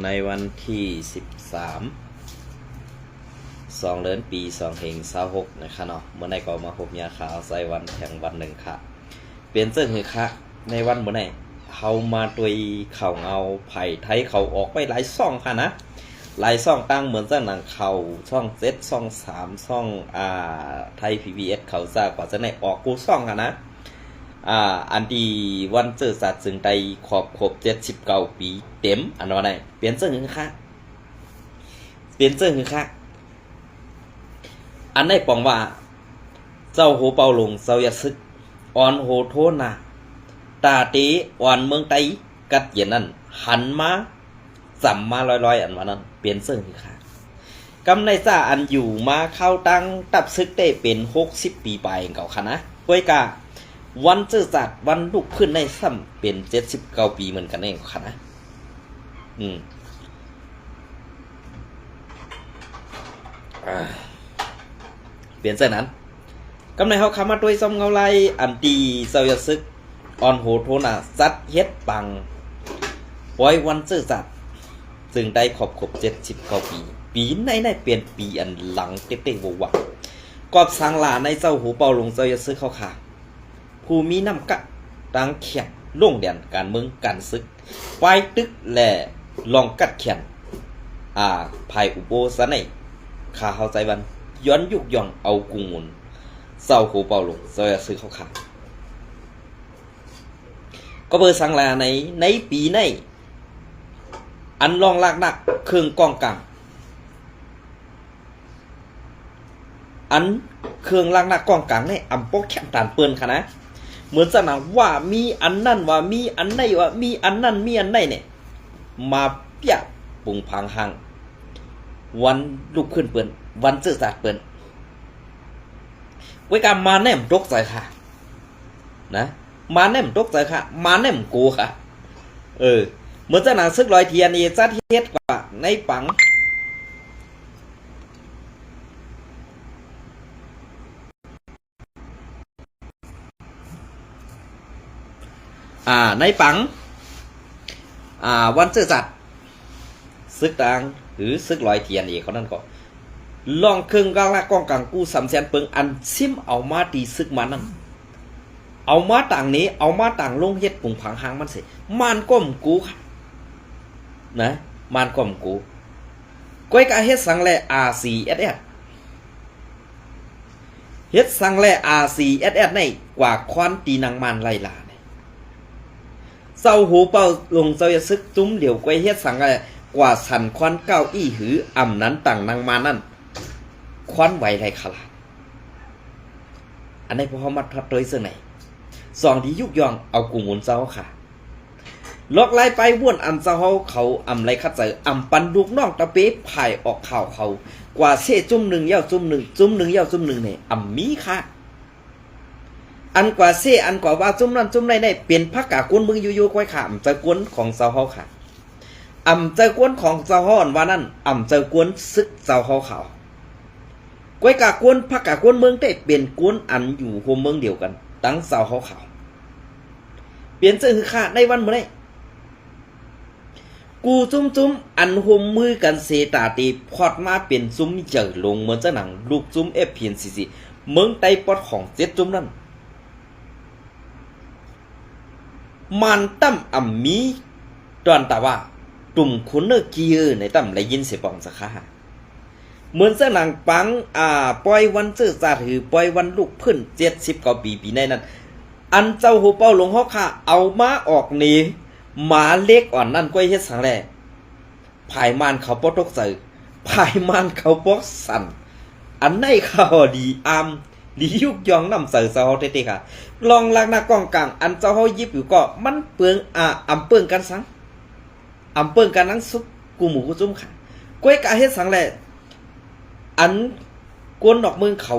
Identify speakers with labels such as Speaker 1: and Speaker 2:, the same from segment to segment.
Speaker 1: ในวันที่13 2เดือนปี2เฮง26นะคะเนาะเมื่อไหร่ก็มาพบยาขาวใส่วันแข่งวันหนึ่งค่ะเปลี่ยนเสื้อหือค่ะในวันเมื่อไหร่เขามาตัวเขาเอาไผ่ไทยเขาออกไปหลายซ่องค่ะนะหลายซ่องตั้งเหมือนเส้นหนังเขาช่อง7ช่อง3ช่องไทย PBS เขาซากว่าจะในออกกูซ่องค่ะนะอันที่วันเจอสัตว์ซึ่งได้ขอบครบ79 ปีเต็มอันนั้นไหนเปลี่ยนเสื้อหือค่ะเปลี่ยนเสื้อหือค่ะอันได้ปองว่าเจ้าโหเปาหลงเจ้าอยาซึกอ่อนโหโทนาตาเตอ่อนเมืองไตกัดเย็นนั่นหันมาสัมมาลอยๆอันว่านั้นเปลี่ยนเสื้อคือค่ะกำในซ่าอันอยู่มาเข้าตั้งตับซึกได้เป็น60 ปีไปเก่าค่ะนะเว้ยกาวันเจอจัดวันลุกขึ้นในซ้ำเป็น79 ปีเหมือนกันเองค่ะนะเปลี่ยนเสื้อนั้นกำในเขาคำมาด้วยซ้ำเงาไลอันตีเจ้าอยาซึกอ่อนโหโทนาซัดเฮ็ดปังปล่อยวันเจอจัดซึ่งได้ครบ79 ปีปีในเปลี่ยนปีอันหลังเต้ๆวัวกอบสังลาในเจ้าหูเปาลงเจ้าอยาซึกเขาค่ะผู้มีน้ำกะตังเขียนลงเดียนการเมืองการซึกไฟตึกและลองกัดเขียนภายอุโบสถในข้าเข้าใจวันย้อนยุกย่องเอากุงุนเจ้าหูเปาลงเจ้าอยาซึกเขาค่ะก็เบอร์สังลาในปีในอันลองลากนักเครื่องกองกลางอันเครื่องลากนักกองกลางในอำปอกแข็งตานเปิ้นค่ะนะเหมือนสนามว่ามีอันนั่นว่ามีอันไหนว่ามีอันนั่นมีอันไหนเนี่ยมาเปียปุงพังหังวันลุกขึ้นเปิ้นวันเจอจัดเปิ้นไว้การมาแนมตกใจค่ะนะมาแนมตกใจค่ะมาแนมกูค่ะเหมือนจะหนังซึกลอยเทียนนี่จะเฮ็ดกว่าในปังในปังวันเจอจัดซึกต่างหรือซึกลอยเทียนนี่เขานั่นก็ลองเครื่องกลางละกองกลางกูสำเสียนเปิงอันซิมเอามาตีซึกมานั่นเอามาต่างนี้เอามาต่างลงเฮ็ดปุ่งผังหางมันสิมันก้มกูค่ะนะมันก้มกูก้อยกะเฮ็ดสังแล RCSS เฮ็ดสังแล RCSS ในกว่าควันตีนางมันไล่ลาเนี่ยเจ้าหูเป่าลงเจ้าอย่าซึกตุ้มเดี๋ยวก้อยเฮ็ดสังแลกว่าสันควันเก้าอี้หืออ่ำนั้นต่างนางมานั่นควันไหวไรขลาดอันนี้พอเขามาทัดโดยเสื้อไหนสองที่ยุกยองเอากุงุนเจ้าค่ะลอกไล่ไปว่นอันเจ้าเขาอำไรคัดใจอำปันลูกน้องตะเป๊ะผายออกข่าวเขากว่าเซ่จุ่มหนึ่งเย้าจุ่มหนึ่งจุ่มหนึ่งเย้าจุ่มหนึ่งเนี่ยอำมีค่ะอันกว่าเซ่อันกว่าว่าจุ่มนั่นจุ่มในเปลี่ยนพักกะกวนมึงอยู่ๆก้อยค่ะอำเจ้ากวนของเจ้าค่ะอำเจ้ากวนของเจ้าอันว่านั่นอำเจ้ากวนซึกเจ้าเขาก้อยกะกวนพักกะกวนเมืองได้เปลี่ยนกวนอันอยู่โฮมเมืองเดียวกันตั้งเจ้าเขาเปลี่ยนเสื้อคือค่ะในวันเมื่อไรกูจุ้มอันห่มมือกันเสตาตีพอดมาเป็นจุ้มเจอลงเหมือนจะหนังลูกจุ้มFPNCCเมืองไตปอดของ7จุ้มนั่นมันตั้มอ่ำมีตอนแต่ว่าตุ่มคุณเนอร์กีในตั้มได้ยินเสียงปองสักค่ะเหมือนจะหนังปังปล่อยวันเจอจัดหือปล่อยวันลูกพื้น79 ปีในนั้นอันเจ้าหูเป้าหลงฮอกค่ะเอามาออกนี่หมาเล็กอ่อนนั่นก็เฮ็ดสังแลภายมานเขาปอตกใจภายมานเขาปอกสั่นอันไหนเขาดีดียุกยองนำใส่เจ้าเต้ๆค่ะลองลากหน้ากองกลางอันเจ้าเฮายิบอยู่ก็มันเปลืองอำเปลืองกันสังอำเปลืองกันนั้นสุกกูหมูกูจุ้มค่ะก้อยกะเฮ็ดสังแลอันกวนดอกเมืองเขา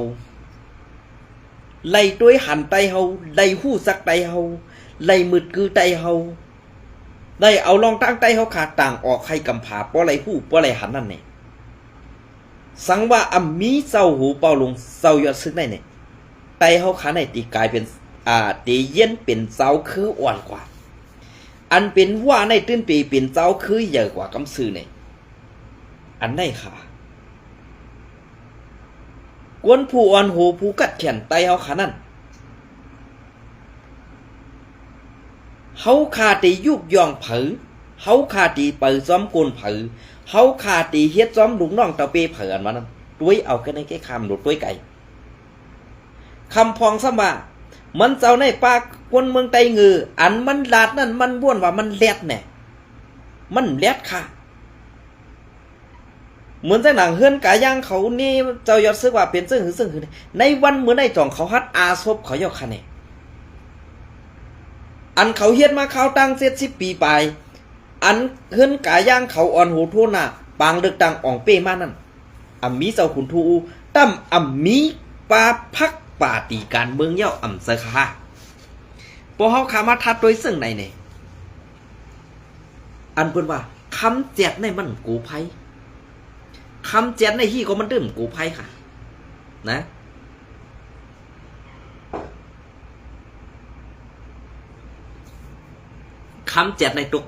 Speaker 1: ไล่ด้วยหันไตเฮาไล่หู้สักไตเฮาไล่มืดคือไตเฮาได้เอาลองตั้งไตเฮาขาดต่างออกให้กำผาป้อไรหู้ป้อไรหันนั่นเนี่ยสังว่ามีเจ้าหูเป่าลงเจ้ายอดซึกได้เนี่ยไตเฮาขาในตีกลายเป็นตีเย็นเป็นเจ้าคืออ่อนกว่า อันเป็นว่าในตื้นปีเป็นเจ้าคือใหญ่กว่ากำซื้อเนี่ยอันได้ค่ะกวนผู้อ่อนหูผู้กัดแขนไตเฮาขานั่นเฮาคาตียุกย่องเผอเฮาคาตีเปิดซ้อมโกนเผอเฮาคาตีเฮ็ดซ้อมลุงน้องตะเปเผออันว่านั้นด้วยเอากันในแค่คำหลุดด้วยไก่คำพองสมามันเจ้าในปากคนเมืองไตงืออันมันลาดนั่นมันบ้วนว่ามันแลดแน่มันแลดค่ะเหมือนในหนังเฮือนกาย่างเขานี่เจ้ายอดซึกว่าเป็นซึ่งคือในวันเมื่อในจ่องเขาฮัดอาศพเขายอกคะแนนอันเขาเฮ็ดมาเขาตั้ง70 ปีไปอันเฮือนกาย่างเขาอ่อนหูทั่วหน้าปางดึกดังอ่องเป้มานั่นอัมมีเจ้าขุนทูตั้มอัมมีปาพักป่าตีการเมืองเย่าอ่ำเสคาพอเฮาขามาทัดโดยซึ่งในเนี่ยอันเพิ่นว่าคำแจกในมันกูไผคำแจกในฮี่ก็มันดื่มกูไผค่ะนะคำแจกในตก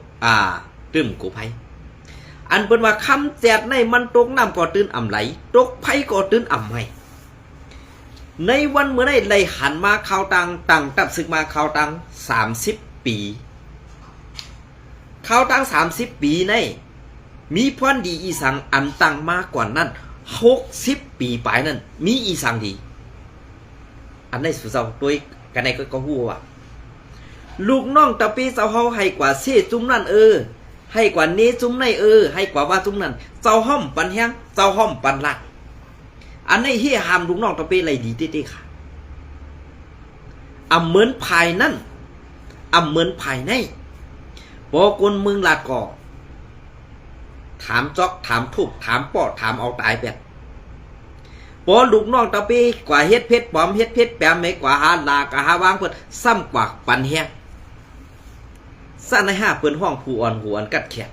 Speaker 1: ดื่มกูไผอันเพิ่นว่าคำแจกในมันตกน้ำก็ตื่นอ่ำไหลตกไผก็ตื่นอ่ำไหมในวันเมื่อได้เลยหันมาข่าวตังตับศึกมาข่าวตัง30 ปีข่าวตัง30 ปีในมีพรดีอีสังอันตังมากกว่านั้น60 ปีไปนั้นมีอีสังดีอันในสุเจ้าตัวกันในก็ฮู้ว่าลูกน้องตะปีเจ้าเฮาให้กว่าเสจุ้มนั่นให้กว่าเนจุ้มในให้กว่าว่าจุ้มนั่นเจ้าห้อมปันแห้งเจ้าห้อมปันลักอันในเฮียหามลูกน้องตะเปไรดีเต้ๆค่ะเหมือนภายนั่นเหมือนภายในบอกคนเมืองลาดก่อถามจอกถามทุบถามปอดถามเอาตายแบบพอลูกน้องตะเปกว่าเฮ็ดเพชรปลอมเฮ็ดเพชรแปมไม่กว่าหาลากะหาวางเพิ่นซ้ำกว่าปันแฮงซะในห้าเพิ่นห้องผู้อ่อนหูอันกัดแขน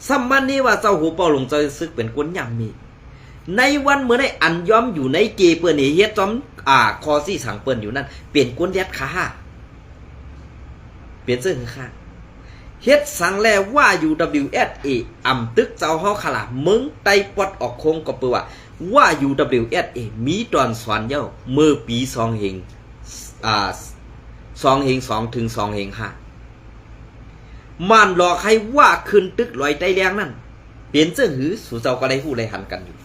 Speaker 1: ซ้ำมันนี้ว่าเจ้าหูเป่าลงใจซึกเป็นคนยำมีในวันเมื่อได้อันย้อมอยู่ในเกเปิ้นนี่เฮ็ดจอมคอซี่สังเปิ้นอยู่นั่นเปลี่ยนกวนยัดขาเปลี่ยนซึ่งค่ะเฮ็ดสังแลว่าอยู่ WSA ตึกเจ้าเฮาขลามึงไตปอดออกคงก็เปื้อว่าอยู่ WSA มีตอนสอนเย้าเมื่อปี2เฮง2ถึง2เฮง5มันหลอกให้ว่าขึ้นตึกลอยไตแรงนั่นเปลี่ยนซึ่งหือสู่เจ้าก็ได้ฮู้ได้หันกันอยู่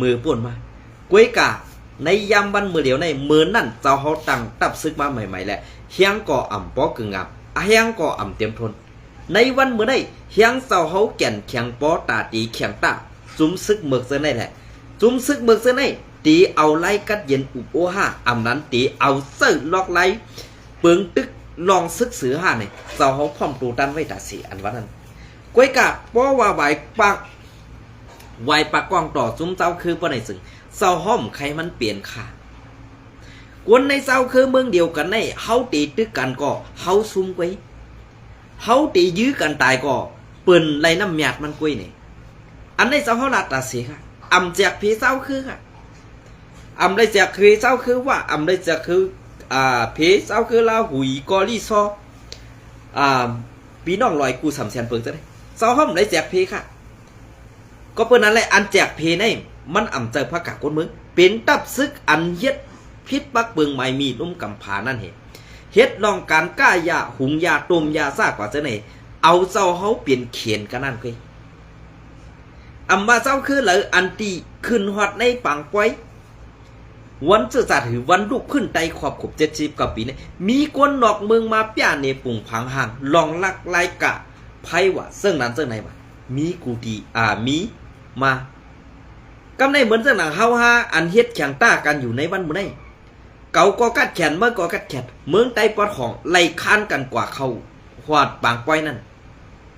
Speaker 1: มือป่วนมากวยกาในยามวันมือเดียวในมือนั่นเจ้าเขาตั้งตับซึกมาใหม่ๆแหละเฮียงก่อปอกึ่งเฮียงก่อเตรียมทนในวันมือได้เฮียงเจ้าเขาแก่นแข็งปอตาตีแข็งตาจุ้มซึกเมือกเส้นได้แหละจุ้มซึกเมือกเส้นได้ตีเอาไล่กัดเย็นอุบโอ5นั้นตีเอาเสื้อล็อกไล่เปิงตึกลองซึกสือ5เนี่ยเจ้าเขาพร้อมตูตันไว้ตาสีอันว่านั้นกวยกาป้อว่าใบปักไวปากกองต่อซุ้มเจ้าคือป้อในซึ่งเจ้าห้อมใครมันเปลี่ยนค่ะกวนในเจ้าคือเมืองเดียวกันในเฮาตีตึกกันก็เฮาซุ่มไว้เฮาตียื้อกันตายก็เปิ้นไรน้ำหยาดมันกล้วยนี่อันในเจ้าเฮาลาดตาเสียค่ะแจกผีเจ้าคือค่ะได้แจกผีเจ้าคือว่าได้แจกคือผีเจ้าคือลาหุยกอลี่ซอพี่น้องลอยกู300,000เปิงซะได้เจ้าห้อมได้แจกผีค่ะก็เปิ้นนั้นแหละอันแจกเพในมันเจอพระกะคนเมืองเป็นตับซึกอันเฮ็ดพิษปักเบิงไม่มีนุ่มกำผานั่นเฮ็ดลองการก้ายาหุงยาต้มยาซากกว่าจะไหนเอาเจ้าเฮาเปลี่ยนเขียนกันนั่นเคยว่าเจ้าคือเหลืออันตีขึ้นฮอดในปังป้อยวันจะจัดถือวันลุกขึ้นไตขอบขบ70 กว่าปีนี่มีคนนอกเมืองมาป้าในปุ่งพังห่างลองลักไล่กะไผว่าซึ่งนั้นซึ่งไหนวะมีกูดีมีมากำในเหมือนเรื่องหนังเฮาอันเฮ็ดแข่งต้ากันอยู่ในวันมื้อนี้เก่าก็กัดแขนเมื่อก็กัดแขนเมืองใต้ปอดของไล่ค้านกันกว่าเขาหวาดปางป้อยนั่น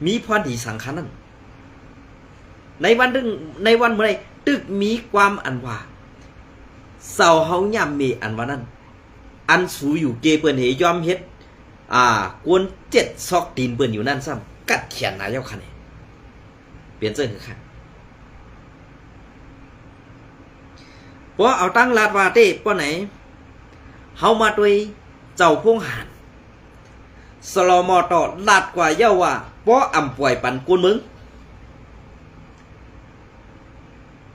Speaker 1: มีพรดีสังขารนั่นในวันมื้อนี้ตึกมีความอันว่าเศร้าเฮาย่ำมีอันว่านั้นอันสูอยู่เกเปิ้นเฮยอมเฮ็ดกวน7ซอกตีนเปิ้นอยู่นั่นซ้ำกัดแขนนายกคะแนนเปลี่ยนเสื้อคือค่ะเพราะเอาตั้งลาดวาเต้ป้อไหนเฮามาด้วยเจ้าพงหาน สลอมอต่อลาดกว่าเย้าว่าป้ออำป่วยปันกวนมึง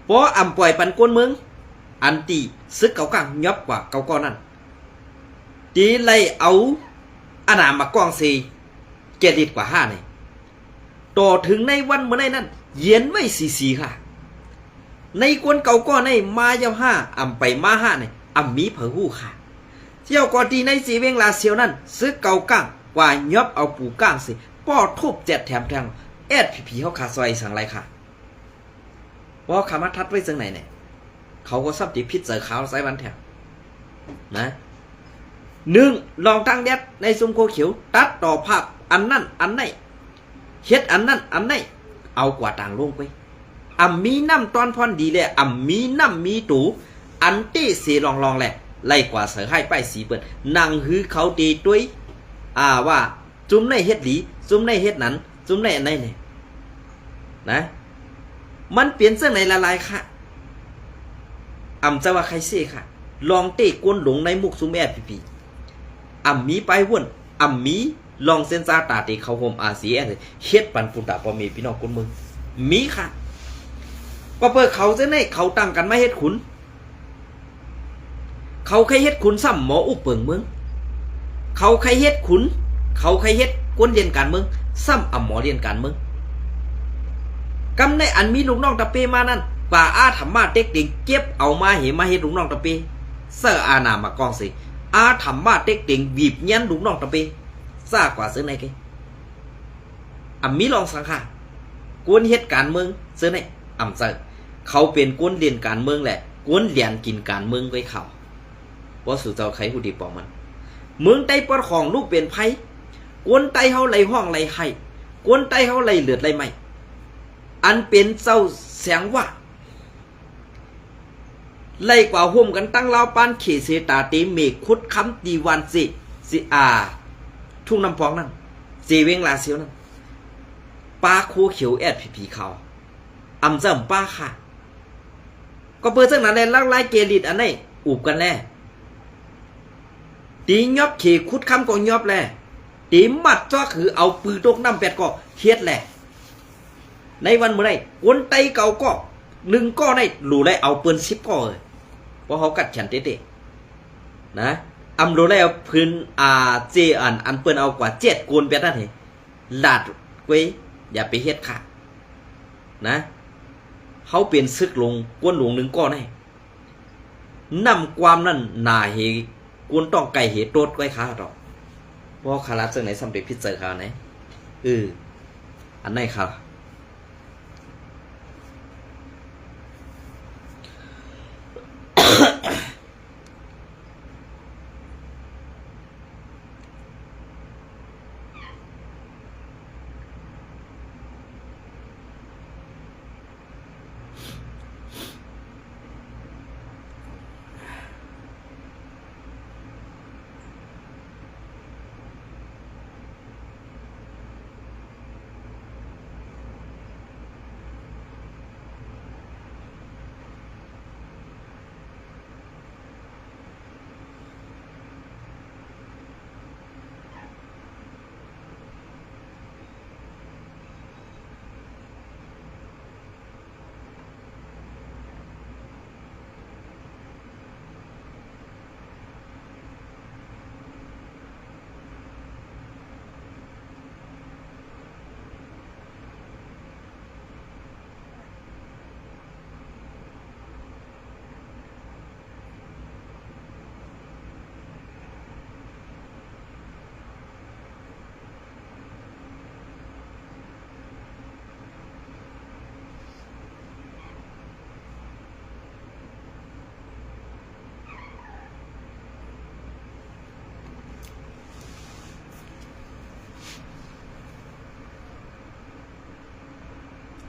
Speaker 1: ป้ออำป่วยปันกวนมึงอันตีซึกเก่ากังยับกว่าเก่าก้อนนั่นตีไล่เอาอาณามากองสีเจดิดกว่าห้าเนี่ยต่อถึงในวันเมื่อในนั้นเย็นไว้สีค่ะในกวนเก่าก้อนในมาเย้าห้าอำไปมาห้าเนี่ยอำมีเผอหูค่ะเที่ยวก่อนตีในสีเวงลาเซียวนั่นซึกเก่ากังกว่ายับเอาปูก้างสิป้อทุบเจ็ดแถมแทงแอดผีเขาขาซอยสั่งไรค่ะว่าขามาทัดไว้ซึ่งไหนเนี่ยเขาก็ซับจีพิษเจอขาวไซวันแถมนะหนึ่งลองตั้งแดดในซุ้มโคเขียวตัดต่อภาพอันนั่นอันไหนเฮ็ดอันนั่นอันไหนเอากว่าต่างลงไปอ่ำมีน้ำตอนพอนดีเลยอ่ำมีน้ำมีตูอันตี้เสียลองแหละไล่กว่าเสือให้ป้ายสีเปิดนั่งฮือเขาตีด้วยว่าจุ่มในเฮ็ดหลีจุ่มในเฮ็ดนั้นจุ่มในอันไหนเนี่ยนะมันเปลี่ยนเสื้อในละลายค่ะอ่ำจะว่าใครเสียค่ะลองเตะกวนหลงในมุกซุ้มแอดพีอ่ำมีไปว่นอ่ำมีลองเซนซาตาเตะเขาโฮมอาเซียเลยเฮ็ดปันปุ่นตาปอมีพี่น้องคนเมืองมีค่ะว่าเปิดเขาจะในเขาตั้งกันไม่เฮ็ดขุนเขาใครเฮ็ดขุนซ้ำหมออุปเปิงเมืองเขาใครเฮ็ดขุนเขาใครเฮ็ดกวนเรียนการเมืองซ้ำอ่ำหมอเรียนการเมืองกำในอันมีลูกน้องตะเปมานั่นป่าอาธรรมาเต็กเต็งเก็บเอามาเหมาเฮ็ดลูกน้องตะเปเสื้ออาณามากองสิอาธรรมาเต็กเต็งบีบยันลูกน้องตะเปซากว่าซื้อไหนแกอ่ำมีลองสังขากวนเฮ็ดการเมืองซื้อไหนอ่ำเสื้อเขาเป็นกวนเรียนการเมืองแหละกวนเรียนกินการเมืองไว้เขาเพราะสู่เจ้าใครผู้ดีปองมันเมืองไต้ปอดของลูกเป็นไผกวนไต้เฮาไหลห้องไหลไห้กวนไต้เฮาไหลเลือดไหลไหมอันเป็นเจ้าแสงว่าไล่กว่าห่มกันตั้งเล่าปานเขเสตาเตเมฆคุดคำตีวันสิทุ่งน้ำพองนั่นเจเวงลาเซียวนั่นปลาโคเขียวแอดผีเขาอำเจิมป้าค่ะก็เปิดจากนั้นแหละลักไล่เกลิดอันนี้อูบกันแน่ตียอบเขคุดคำก็ยอบแหละตีมัดจ้อคือเอาปืนตกน้ำแปดก็เทียดแหละในวันเมื่อไรวนไตเก่าก็หนึ่งก็ได้หลูได้เอาปืนซิปก็เลยเพราะเขากัดฉันเตะนะอำรู้แล้วพื้นเจอันเปิ้นเอากว่าเจ็ดกูนไปนั่นเหรอลาดไว้อย่าไปเฮ็ดค่ะนะเขาเปลี่ยนซึกลงกวนหลวงหนึ่งก็ได้นำความนั่นนาเหกวนต้องไก่เหตุโตดไว้ค่ะหรอกเพราะคาราซึ่งไหนสำเร็จพิจารณาไหนอันไหนค่ะ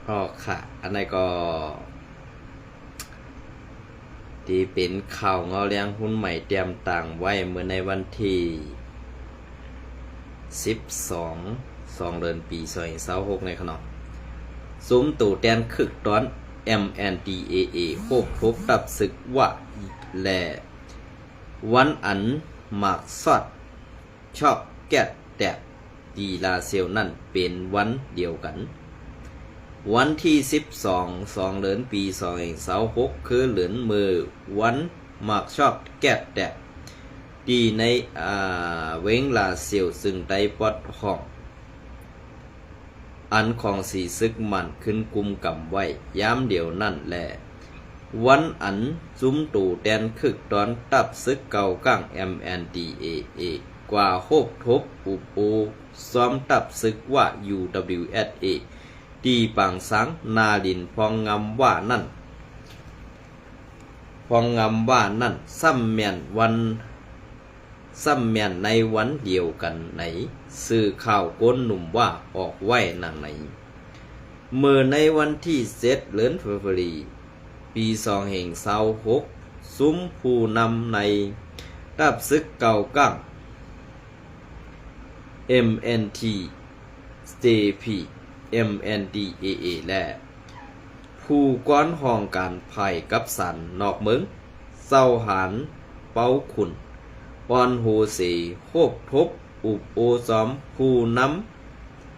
Speaker 1: อ๋อค่ะอันนี้ก็ที่เป็นข่าวเงาเลี้ยงหุ้นใหม่เตรียมต่างไว้เมื่อในวันที่12 เดือนปี2026ในขณะซุ้มตู่แดนคึกตอน MNDAA โคบพบตับศึกว่าแลวันอันหมากซอดชอบแกะแตะ ตีลาเซลนั่นเป็นวันเดียวกันวันที่12เดือนปี2526คือเหลือนมือวันมักชอบแก้แดดตีในเวงลาเซลซึ่งได้ปอดห้องอันของสีซึกมันขึ้นกุมกำไว้ย้ำเดียวนั่นแหละวันอันจุ้มตู่แดนคึกตอนตับซึกเก่าก้าง MNDAA กว่าโฮบทบอุโอซ้อมตับซึกว่า UWSA ตีปังสังนาลินพองงำว่านั่นซ้ำแม่นในวันเดียวกันไหนสื่อข่าวก้นหนุ่มว่าออกไว้นางไหนเมื่อในวันที่7เดือนเฟบรุรีปี2526ซุ้มผู้นำในตับซึกเก่าก้าง MNT JP MNDAA และผู้ก้อนห้องการภัยกับสันนอกเมืองเศร้าหานเป้าขุนปอนโฮเสโคบทบอุบโอซอมผู้น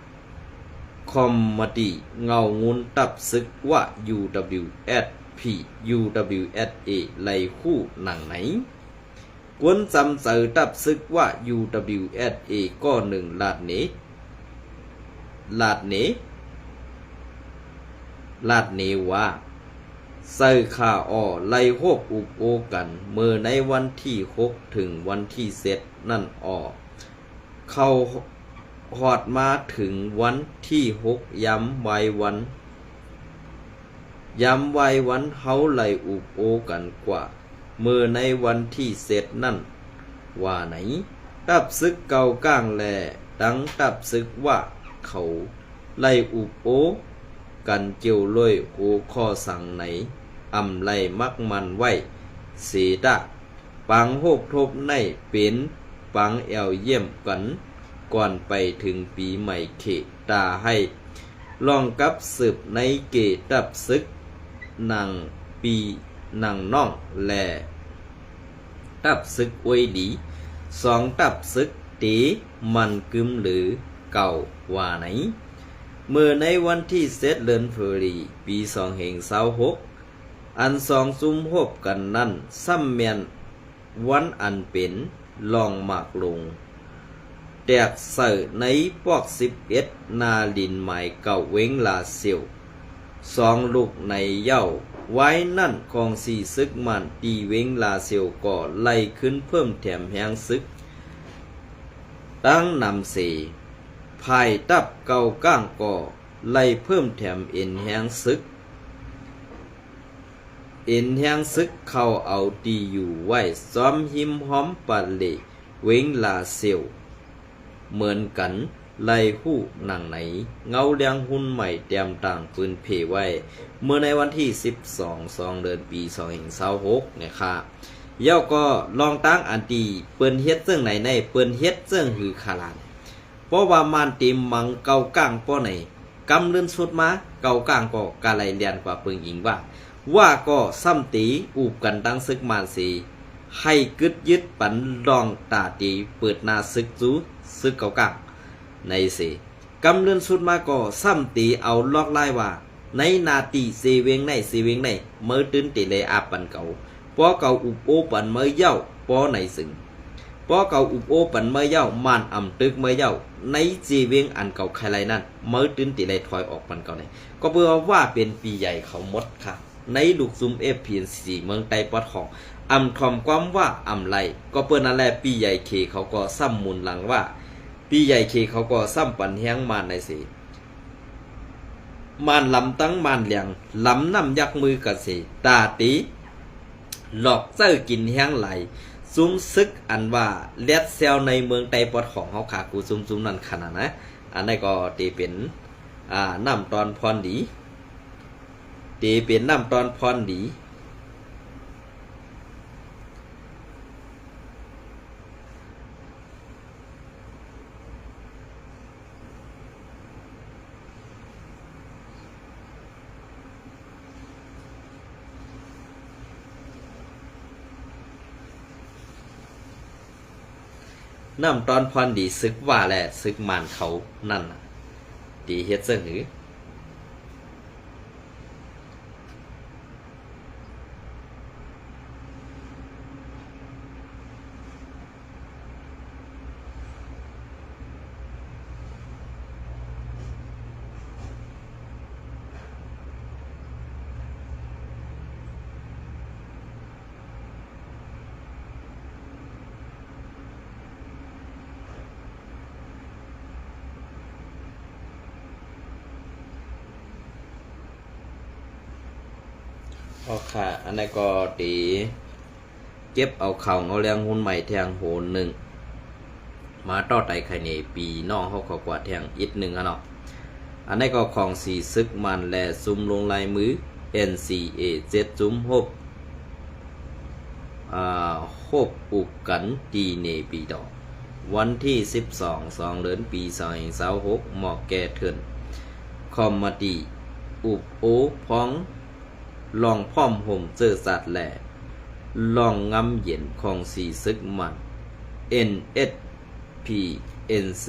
Speaker 1: ำคอมมดีเงางุนตับซึกว่า UWSA ไหลคู่หนังไหนกวนจำเสอตับซึกว่า UWSA ก็หนึ่งลาดเนว่าใส่ข่าอ้อไล่โฮบอุบโอกันเมื่อในวันที่6ถึงวันที่7นั่นอ้อเข้าหอดมาถึงวันที่6ย้ำไว้วันเฮาไล่อุบโอกันกว่าเมื่อในวันที่7นั่นว่าไหนตับซึกเก่าก้างแลดังตับซึกว่าเขาไล่อุบโอกันเจียวลอยโอข้อสั่งไหนอำไล่มักมันไว้เสดะปังโฮบทบในเป็นปังแอวเยี่ยมกันก่อนไปถึงปีใหม่เขตาให้ลองกับสืบในเกตับซึกนางปีนางน้องแลตับซึกอวยดี2ตับซึกตีมันกึมหรือเก่าว่าไหนเมื่อในวันที่7เดือนเฟบรุรีปี2526อันสองซุ่มโฮบกันนั่นซ้ำแม่นวันอันเป็นลองหมากลงแตกใส่ในปอก11นาลินหมายเก่าเวงลาเซียว2ลูกในเย้าไว้นั่นของสีซึกมันตีเวงลาเซียวก่อไล่ขึ้นเพิ่มแถมแหงซึกตั้งนำเสภายตับเก่าก้างก่อไล่เพิ่มแถมเอ็นแหงซึกเข้าเอาตีอยู่ไว้ซ้อมหิมหอมปันเลเวงลาเซียวเหมือนกันไล่หู้หนังไหนเงาเลี้ยงหุ่นใหม่เตรียมต่างปืนเพไว้เมื่อในวันที่12เดือนปี2526เนี่ยค่ะเย้าก็ลองตั้งอันตีเปิ้นเฮ็ดซึ่งไหนในเปิ้นเฮ็ดซึ่งหือขาลานเพราะว่ามันเต็มมังเก่าก้างป้อไหนกำเลื่อนสุดมาเก่าก้างก็กาไลเลียนกว่าเปิงอิงว่าก็ซ้ำตีอูบกันตั้งซึกมานสีให้กึดยึดปันลองตาตีเปิดหน้าซึกจูซึกเก่าก้างในสิกำเลื่อนสุดมาก็ซ้ำตีเอาลอกไล่ว่าในนาตีเซเวงในเมื่อตื่นตีเลยอาปันเก่าป้อเก่าอุบโอปันเมื่อเย้าป้อในซึ่งป้อเก่าอุบโอปันเมื่อเย้ามันอ่ำตึกเมื่อเย้าในเซเวงอันเก่าใครไรนั่นเมื่อตื่นตีเลยถอยออกปันเก่าไหนก็เพื่อว่าเป็นปีใหญ่เขาหมดค่ะในลูกซุมFPNC เมืองไต้ปอดของอำทอมความว่าอำไรก็เปิ้นนั่นแหละปีใหญ่เคเขาก็ซ้ำมุนหลังว่าปีใหญ่เคเขาก็ซ้ำปันแห้งมานในสิมานลำตั้งมานเหลียงลำน้ำยักมือกันสิตาตีหลอกเจ้ากินแห้งไหลซุ้มซึกอันว่าเล็ดเซลในเมืองไต้ปอดของเขาขากูซุ้มนั่นขนาดนะอันนี้ก็ตีเป็นน้ำตอนพรดีตีเป็นน้ำตอนพรดี ก น้ำตอนพรดีซึกว่าแหละซึกมานเขานั่นน่ะดีเฮ็ดเสื้อหือพอค่ะอันนี้ก็ตีเก็บเอาเข่าเอาแรงหุ่นใหม่แทงโหนหนึ่งมาต่อไตไข่เนปีน้องเขาขอกว่าแทงอีกหนึ่งอ่ะเนาะอันนี้ก็ของสีซึกมันแลซุ่มลงลายมือ NCA 7จุ้มฮบฮบอุกกันตีเนปีดอกวันที่12เดือนปี2026หมอกแก่เถินคอมมาดีอุบโอพ้องลองพ่อมห่มเจอสัตว์แหล่ลองงำเย็นของสีซึกมัน NSPNC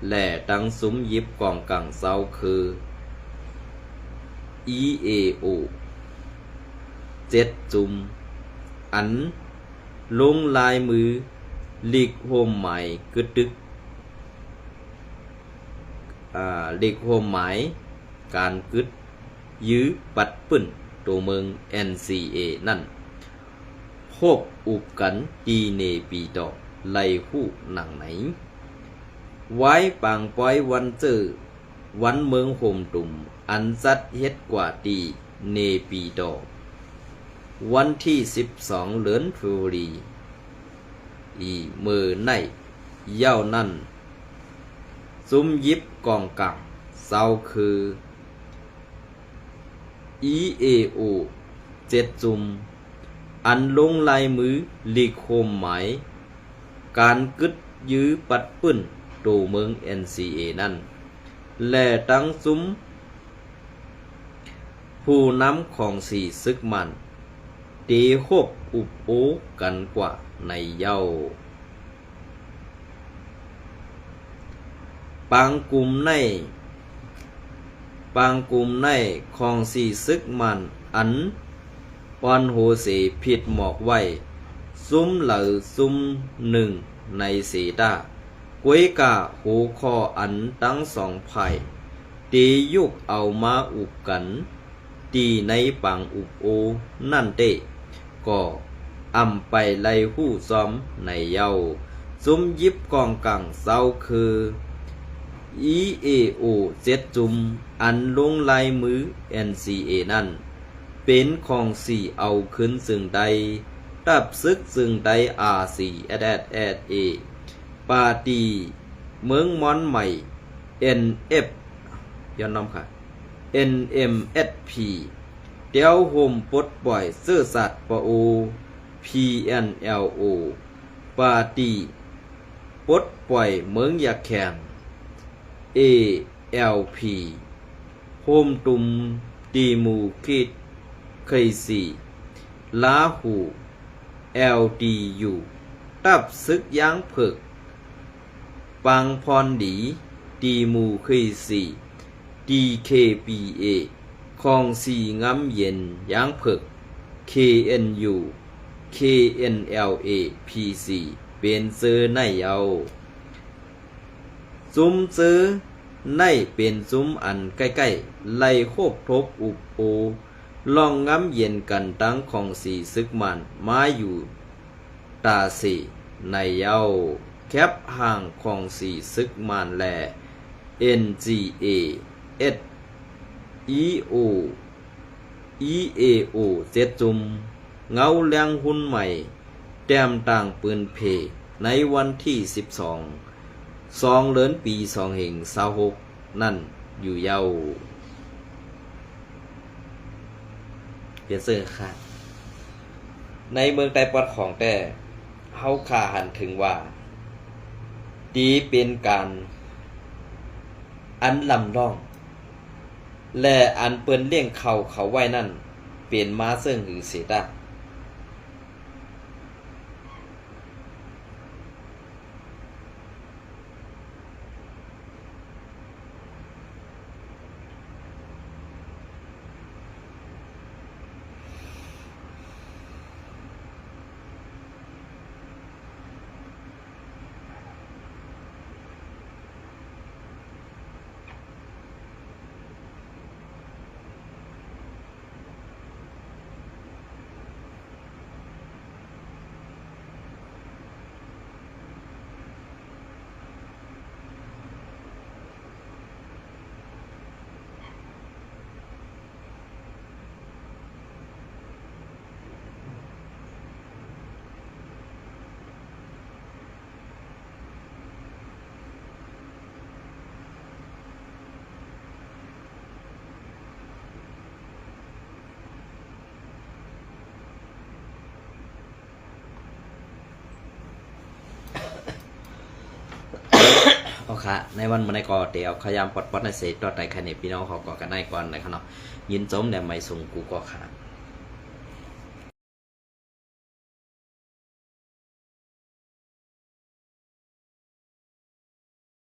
Speaker 1: แหล่ดังซุ้มยิบกองกังเซาคือ EAO 7จุมอันลงลายมือลีกโฮมหมายกึดดึกลีกโฮมหมายการกึดยื้อปัดปื้นตัวเมือง NCA นั่นโคบอุบกันตีเนปีดอกไล่หู้หนังไหนไว้ปางป้อยวันเจอวันเมืองโฮมตุ่มอันซัดเฮ็ดกว่าตีเนปีดอกวันที่12เดือนธันวาคมอีมือในเย้านั่นซุ้มยิบกองกังเศร้าคือ EAO 7จุมอันลงลายมือลีกโฮมหมายการกึดยื้อปัดปื้นตัวเมือง NCA นั่นและตั้งซุ้มผู้นำของสีซึกมันตีโคบอุบโอกันกว่าในเย้าปางกลุ่มในของสีซึกมันอันปอนโหเสผิดหมอกไว้ซุ้มเหลือซุ้มหนึ่งในเสดากวยกาหูคออันตั้งสองไผ่ตียุกเอามาอุบกันตีในปังอุบโอนั่นเตก็อำไปไล่หู้ซ้อมในเย้าซุ้มยิบกองกังเศร้าคือ EAO 7จุมอันลงลายมือ NCA นั่นเป็นของสี่เอาขึ้นซึ่งใดตับซึกซึ่งใด R4 @@a ปาตีเมืองมอนใหม่ NF ย้อนน้ำค่ะ NMSP เตียวโฮมปลดปล่อยเสื้อสัตว์ปโอ PNLO ปาตีปลดปล่อยเมืองยาแขง ALP โฮมตุมตีมูคิดเคยสีลาหู LDU ตับซึกย้างเผิกปังพรดีตีมูเคยสี DKPA ของสีงำเย็นย้างเผิก KNU KNLA PC เป็นเซอร์ในเอาซุ้มเซอร์ในเป็นซุ้มอันใกล้ๆไล่โคบทบอุบโอลองงำเย็นกันตั้งของสีซึกมันมาอยู่ตาสีในเย้าแคบห่างของสีซึกมันแล NGA SEO EAO 7จุมเงาเลี้ยงหุ่นใหม่แต้มต่างปืนเพในวันที่12เดือนปี2526นั่นอยู่เย้าเปลี่ยนเสื้อค่ะในเมืองไต้ปอดของแต่เฮาคาหันถึงว่าดีเป็นการอันลำล่องและอันเปิ้นเลี้ยงเขาไว้นั่นเป็นมาเซิงหือเสดา คะในวันมื้อในก็เดี๋ยวขยามปอดในเสตอดในคันนี่พี่น้องเขาก็กันได้ก่อนนะครับเนาะยินจมเนี่ยไม่ส่งกูก็ค่ะ